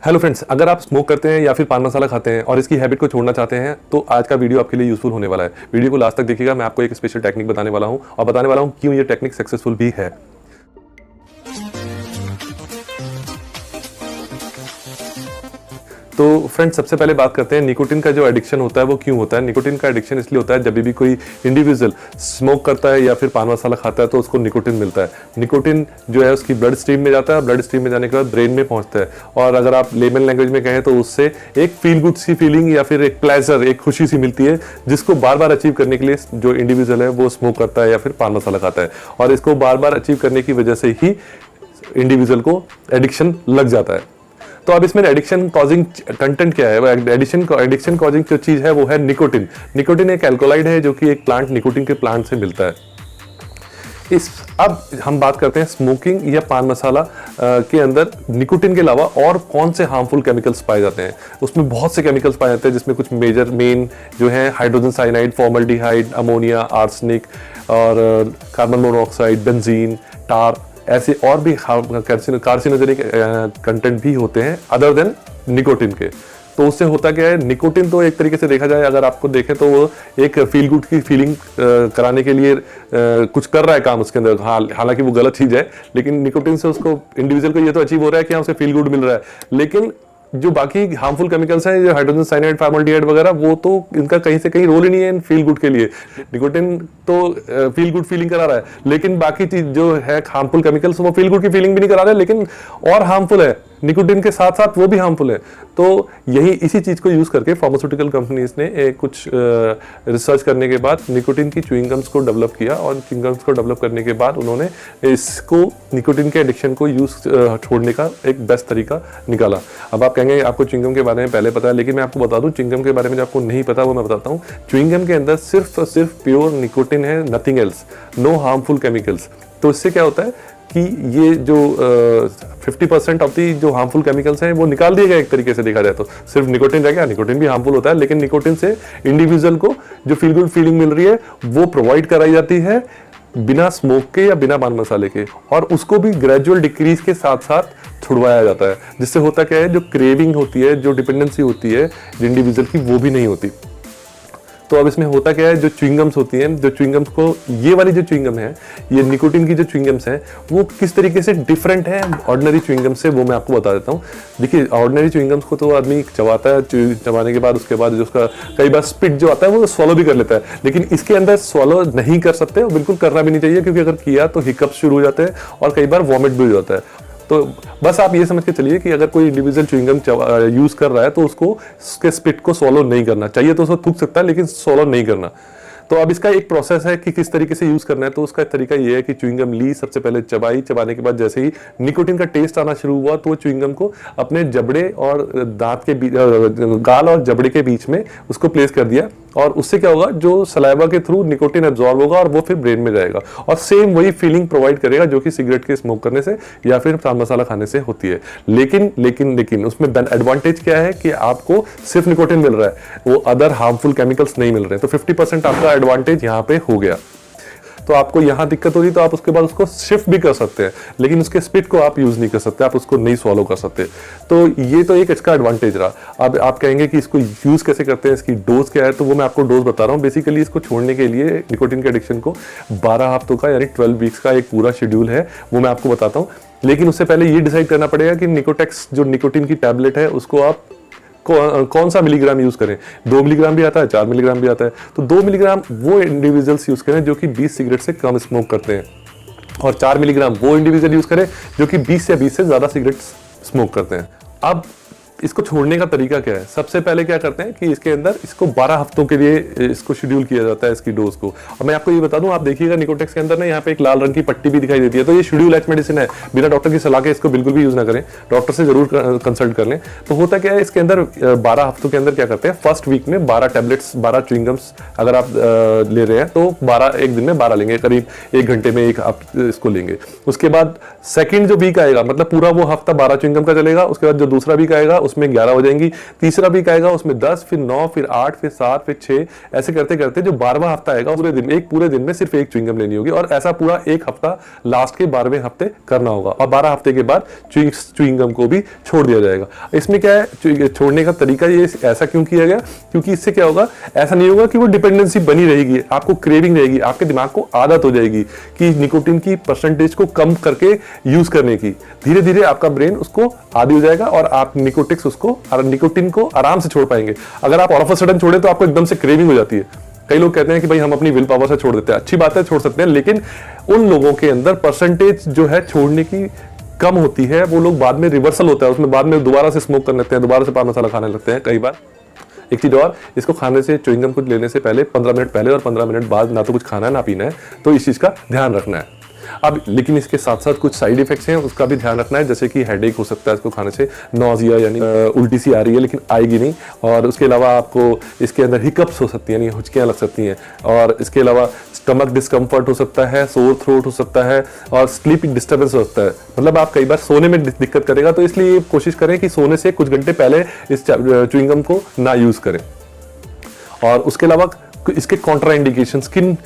Hello friends, अगर आप smoke करते हैं या फिर पान मसाला खाते हैं और इसकी हैबिट को छोड़ना चाहते हैं तो आज का वीडियो आपके लिए यूजफुल होने वाला है। वीडियो को लास्ट तक देखिएगा। मैं आपको एक स्पेशल टेक्निक बताने वाला हूं और बताने वाला हूं क्यों ये टेक्निक सक्सेसफुल भी है। तो फ्रेंड्स, सबसे पहले बात करते हैं निकोटिन का जो एडिक्शन होता है वो क्यों होता है। निकोटिन का एडिक्शन इसलिए होता है जब भी कोई इंडिविजुअल स्मोक करता है या फिर पान मसाला खाता है तो उसको निकोटिन मिलता है। निकोटिन जो है उसकी ब्लड स्ट्रीम में जाता है, ब्लड स्ट्रीम में जाने के बाद ब्रेन में पहुंचता है और अगर आप लेमन लैंग्वेज में कहें तो उससे एक फील गुड सी फीलिंग या फिर एक प्लेजर, एक खुशी सी मिलती है जिसको बार बार अचीव करने के लिए जो इंडिविजुअल है वो स्मोक करता है या फिर पान मसाला खाता है और इसको बार बार अचीव करने की वजह से ही इंडिविजुअल को एडिक्शन लग जाता है। तो अब इसमें एडिक्शन कॉजिंग कंटेंट क्या है? एडिक्शन कॉजिंग जो चीज है वो है निकोटिन। निकोटिन एक एल्कोलाइड है जो कि एक प्लांट निकोटिन के प्लांट से मिलता है। अब हम बात करते हैं स्मोकिंग या पान मसाला के अंदर निकोटिन के अलावा और कौन से हार्मफुल केमिकल्स पाए जाते हैं। उसमें बहुत से केमिकल्स पाए जाते हैं जिसमें कुछ मेन जो है hydrogen cyanide, formaldehyde, ammonia, arsenic और कार्बन मोनोऑक्साइड, बेंजीन, टार, ऐसे और भी कार्सिनोजेनिक कंटेंट भी होते हैं अदर देन निकोटिन के। तो उससे होता क्या है, निकोटिन तो एक तरीके से देखा जाए, अगर आपको देखें तो वो एक फील गुड की फीलिंग कराने के लिए कुछ कर रहा है काम उसके अंदर। हालांकि वो गलत चीज है, लेकिन निकोटिन से उसको इंडिविजुअल को ये तो अचीव हो रहा है कि हाँ उसे फील गुड मिल रहा है। लेकिन जो बाकी हार्मफुल केमिकल्स हैं, जो हाइड्रोजन साइनाइड, फॉर्मल्डिहाइड वगैरह, वो तो इनका कहीं से कहीं रोल ही नहीं है इन फील गुड के लिए। निकोटिन तो फील गुड फीलिंग करा रहा है, लेकिन बाकी चीज जो है हार्मफुल केमिकल्स वो फील गुड की फीलिंग भी नहीं करा रहे, लेकिन और हार्मफुल है। निकोटिन के साथ साथ वो भी हार्मफुल है। तो यही इसी चीज को यूज करके फार्मास्यूटिकल कंपनीज ने कुछ रिसर्च करने के बाद निकोटिन की च्युइंग गम्स को डेवलप किया और च्युइंग गम्स को डेवलप करने के बाद उन्होंने इसको निकोटिन के एडिक्शन को छोड़ने का एक बेस्ट तरीका निकाला। अब आप कहेंगे आपको च्युइंग गम के बारे में पहले पता है, लेकिन मैं आपको बता दूं च्युइंग गम के बारे में जो आपको नहीं पता वो मैं बताता हूँ। च्युइंग गम के अंदर सिर्फ और सिर्फ प्योर निकोटिन है, nothing else, no harmful chemicals. तो इससे क्या होता है कि ये जो 50% ऑफ दी जो हार्मफुल केमिकल्स हैं वो निकाल दिए गए। एक तरीके से देखा जाए तो सिर्फ निकोटिन रह गया। निकोटिन भी हार्मफुल होता है, लेकिन निकोटिन से इंडिविजुअल को जो फील गुड फीलिंग मिल रही है वो प्रोवाइड कराई जाती है बिना स्मोक के या बिना पान मसाले के, और उसको भी ग्रेजुअल डिक्रीज के साथ साथ छुड़वाया जाता है। जिससे होता क्या है, जो क्रेविंग होती है, जो डिपेंडेंसी होती है इंडिविजुअल की, वो भी नहीं होती। तो अब इसमें होता क्या है, जो च्युइंगम्स होती हैं, जो च्युइंगम्स को ये वाली जो च्युइंगम है, ये निकोटिन की जो च्युइंगम्स हैं वो किस तरीके से डिफरेंट है ऑर्डिनरी च्युइंगम्स से, वो मैं आपको बता देता हूँ। देखिए, ऑर्डिनरी च्युइंगम्स को तो आदमी चबाता है, चबाने के बाद उसके बाद जो उसका कई बार स्पिट जो आता है वो स्वॉलो भी कर लेता है, लेकिन इसके अंदर स्वॉलो नहीं कर सकते और बिल्कुल करना भी नहीं चाहिए, क्योंकि अगर किया तो हिकअप्स शुरू हो जाते हैं और कई बार वॉमिट भी हो जाता है। तो बस आप ये समझ के चलिए कि अगर कोई इंडिविजुअल च्युइंग गम यूज कर रहा है तो उसको उसके स्पिट को स्वॉलो नहीं करना चाहिए। तो उसको थूक सकता है लेकिन स्वॉलो नहीं करना। तो अब इसका एक प्रोसेस है कि किस तरीके से यूज करना है। तो उसका तरीका ये है कि च्युइंग गम ली, सबसे पहले चबाई, चबाने के बाद जैसे ही निकोटिन का टेस्ट आना शुरू हुआ तो च्युइंग गम को अपने जबड़े और दांत के गाल और जबड़े के बीच में उसको प्लेस कर दिया, और उससे क्या होगा, जो सलाइवा के थ्रू निकोटिन एब्जॉर्ब होगा और वो फिर ब्रेन में जाएगा और सेम वही फीलिंग प्रोवाइड करेगा जो कि सिगरेट के स्मोक करने से या फिर पान मसाला खाने से होती है। लेकिन उसमें एडवांटेज क्या है कि आपको सिर्फ निकोटिन मिल रहा है, वो अदर हार्मफुल केमिकल्स नहीं मिल रहे। तो 50% आपका एडवांटेज यहाँ पे हो गया। तो आपको यहाँ दिक्कत होगी तो आप उसके बाद उसको शिफ्ट भी कर सकते हैं, लेकिन उसके स्पिट को आप यूज नहीं कर सकते, आप उसको नहीं सॉलो कर सकते। तो ये तो एक इसका एडवांटेज रहा। अब आप कहेंगे कि इसको यूज कैसे करते हैं, इसकी डोज क्या है, तो वो मैं आपको डोज बता रहा हूँ। बेसिकली इसको छोड़ने के लिए निकोटिन के एडिक्शन को 12 हफ्तों का यानी 12 वीक्स का एक पूरा शेड्यूल है, वो मैं आपको बताता हूँ। लेकिन उससे पहले ये डिसाइड करना पड़ेगा कि निकोटेक्स जो निकोटिन की टैबलेट है उसको आप कौन सा मिलीग्राम यूज करें। 2 मिलीग्राम भी आता है, 4 मिलीग्राम भी आता है। तो 2 मिलीग्राम वो इंडिविजुअल्स यूज करें जो कि 20 सिगरेट से कम स्मोक करते हैं, और 4 मिलीग्राम वो इंडिविजुअल यूज करें जो कि 20 या 20 से ज्यादा सिगरेट स्मोक करते हैं। अब इसको छोड़ने का तरीका क्या है? सबसे पहले क्या करते हैं कि इसके अंदर इसको 12 हफ्तों के लिए इसको शेड्यूल किया जाता है, इसकी डोज को। और मैं आपको ये बता दूं, आप देखिएगा निकोटेक्स के अंदर ना यहाँ पे एक लाल रंग की पट्टी भी दिखाई देती है। तो ये शेड्यूल एच मेडिसिन है, बिना डॉक्टर की सलाह के इसको बिल्कुल भी यूज ना करें, डॉक्टर से जरूर कंसल्ट कर लें। तो होता क्या है, इसके अंदर 12 हफ्तों के अंदर क्या करते हैं, फर्स्ट वीक में 12 टैबलेट्स, 12 च्युइंगम्स अगर आप ले रहे हैं तो 12 एक दिन में 12 लेंगे, करीब 1 घंटे में एक आप इसको लेंगे। उसके बाद सेकेंड जो वीक आएगा, मतलब पूरा वो हफ्ता 12 च्युइंगम का चलेगा। उसके बाद जो दूसरा वीक आएगा उसमें उसमें 11 हो जाएंगी, तीसरा वीक आएगा उसमें 10, फिर 9, फिर 8, फिर 7, फिर 6, ऐसे करते करते जो 12वां हफ्ता आएगा पूरे दिन में सिर्फ एक च्युइंगम लेनी होगी, और ऐसा पूरा एक हफ्ता लास्ट के 12वें हफ्ते करना होगा, और 12 हफ्ते के बाद च्युइंगम को भी छोड़ दिया जाएगा। इसमें क्या है, छोड़ने का तरीका ये ऐसा क्यों किया गया, क्योंकि इससे क्या होगा, ऐसा नहीं होगा कि वो डिपेंडेंसी बनी रहेगी, आपको क्रेविंग रहेगी, आपके दिमाग को आदत हो जाएगी कि निकोटिन की परसेंटेज को कम करके यूज करने की। धीरे धीरे आपका ब्रेन उसको आदी हो जाएगा और आप निकोटिन को आराम से छोड़ पाएंगे। अगर आप ऑल ऑफ अ सडन छोड़े तो आपको एकदम से क्रेविंग हो जाती है। कई लोग कहते हैं कि भाई हम अपनी विल पावर से छोड़ देते हैं, अच्छी बात है, छोड़ सकते हैं, लेकिन उन लोगों के अंदर परसेंटेज जो है छोड़ने की कम होती है, वो लोग बाद में रिवर्सल होता है, उसमें बाद में दोबारा से स्मोक करने लगते हैं, दोबारा से पान मसाला खाने लगते हैं कई बार। एक चीज और, इसको खाने से, च्युइंगम को लेने से पहले 15 मिनट पहले और 15 मिनट बाद ना तो कुछ खाना है ना पीना है, तो इस चीज का ध्यान रखना है। अब लेकिन इसके साथ साथ कुछ साइड इफेक्ट्स हैं, उसका भी ध्यान रखना है, जैसे कि हेडेक हो सकता है इसको खाने से, नॉजिया यानी उल्टी सी आ रही है लेकिन आएगी नहीं, और उसके अलावा आपको इसके अंदर हिकअप्स हो सकती है यानी हुचकियां लग सकती हैं, और इसके अलावा स्टमक डिस्कम्फर्ट हो सकता है, सोर थ्रोट हो सकता है, और स्लीपिंग डिस्टर्बेंस हो सकता है। मतलब आप कई बार सोने में दिक्कत करेगा, तो इसलिए कोशिश करें कि सोने से कुछ घंटे पहले इस च्युइंगम को ना यूज करें। और उसके अलावा इसके कॉन्ट्राइंडिकेशन, स्किन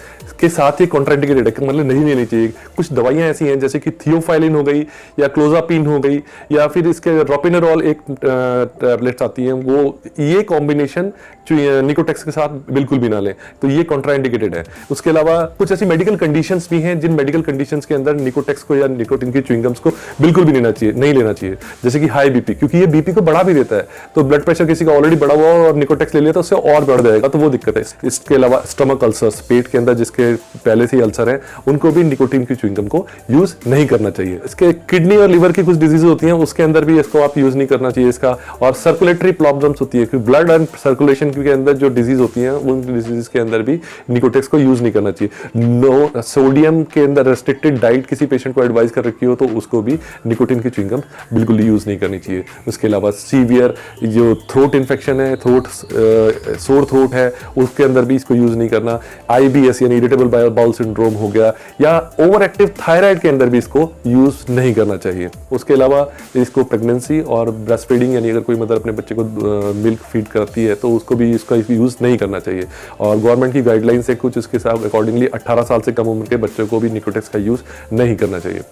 के साथ ही कॉन्ट्राइंडिकेटेड है, मतलब नहीं लेनी चाहिए। कुछ दवाइयां ऐसी हैं जैसे कि थियोफाइलिन हो गई या क्लोजापिन हो गई, या फिर इसके रोपिनेरॉल एक टैबलेट्स आती हैं, वो ये कॉम्बिनेशन निकोटेक्स के साथ बिल्कुल भी ना लें, तो ये कॉन्ट्राइंडिकेटेड है। उसके अलावा कुछ ऐसी मेडिकल कंडीशंस भी हैं जिन मेडिकल कंडीशंस के अंदर निकोटेक्स को या निकोटिन की च्युइंगम्स को बिल्कुल भी नहीं लेना चाहिए, जैसे कि हाई बीपी, क्योंकि ये बीपी को बढ़ा भी देता है, तो ब्लड प्रेशर किसी का ऑलरेडी बढ़ा हुआ और निकोटेक्स ले लिया तो उससे और बढ़ जाएगा, तो वो दिक्कत है। इसके अलावा स्टमक अल्सर्स, पेट के अंदर जिसके पहले से ही अल्सर है, उनको भी निकोटिन की च्युइंगम को यूज नहीं करना चाहिए। इसके किडनी और लिवर की कुछ डिजीज होती हैं, उसके अंदर भी इसको आप यूज नहीं करना चाहिए इसका। और सर्कुलेटरी प्रॉब्लम्स होती है, क्योंकि ब्लड एंड सर्कुलेशन के अंदर जो डिजीज होती हैं, उन डिजीज के अंदर भी निकोटेक्स को यूज नहीं करना चाहिए। नो सोडियम के अंदर रेस्ट्रिक्टेड डाइट किसी पेशेंट को एडवाइस कर रखी हो तो उसको भी निकोटिन की च्युइंगम बिल्कुल यूज नहीं करनी चाहिए। उसके अलावा सीवियर जो थ्रोट इन्फेक्शन है, सोर थ्रोट है, उसके अंदर भी इसको यूज नहीं करना। IBS यानी इरिटेबल बाउल सिंड्रोम हो गया, या ओवर एक्टिव थायराइड के अंदर भी इसको यूज नहीं करना चाहिए। उसके अलावा इसको प्रेगनेंसी और ब्रेस्ट फीडिंग यानी अगर कोई मदर अपने बच्चे को मिल्क फीड करती है तो उसको भी इसका यूज नहीं करना चाहिए। और गवर्नमेंट की गाइडलाइंस है कुछ, उसके साथ अकॉर्डिंगली 18 साल से कम उम्र के बच्चों को भी निकोटेक्स का यूज नहीं करना चाहिए।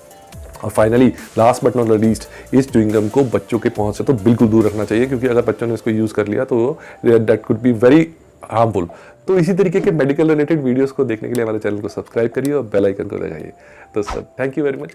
और finally last but not least, इस च्युइंगम को बच्चों के पहुंच से तो बिल्कुल दूर रखना चाहिए, क्योंकि अगर बच्चों ने इसको यूज कर लिया तो that could be very harmful. तो इसी तरीके के मेडिकल रिलेटेड वीडियोस को देखने के लिए हमारे चैनल को सब्सक्राइब करिए और बेल आइकन को दबाइए। तो sir, thank you very much.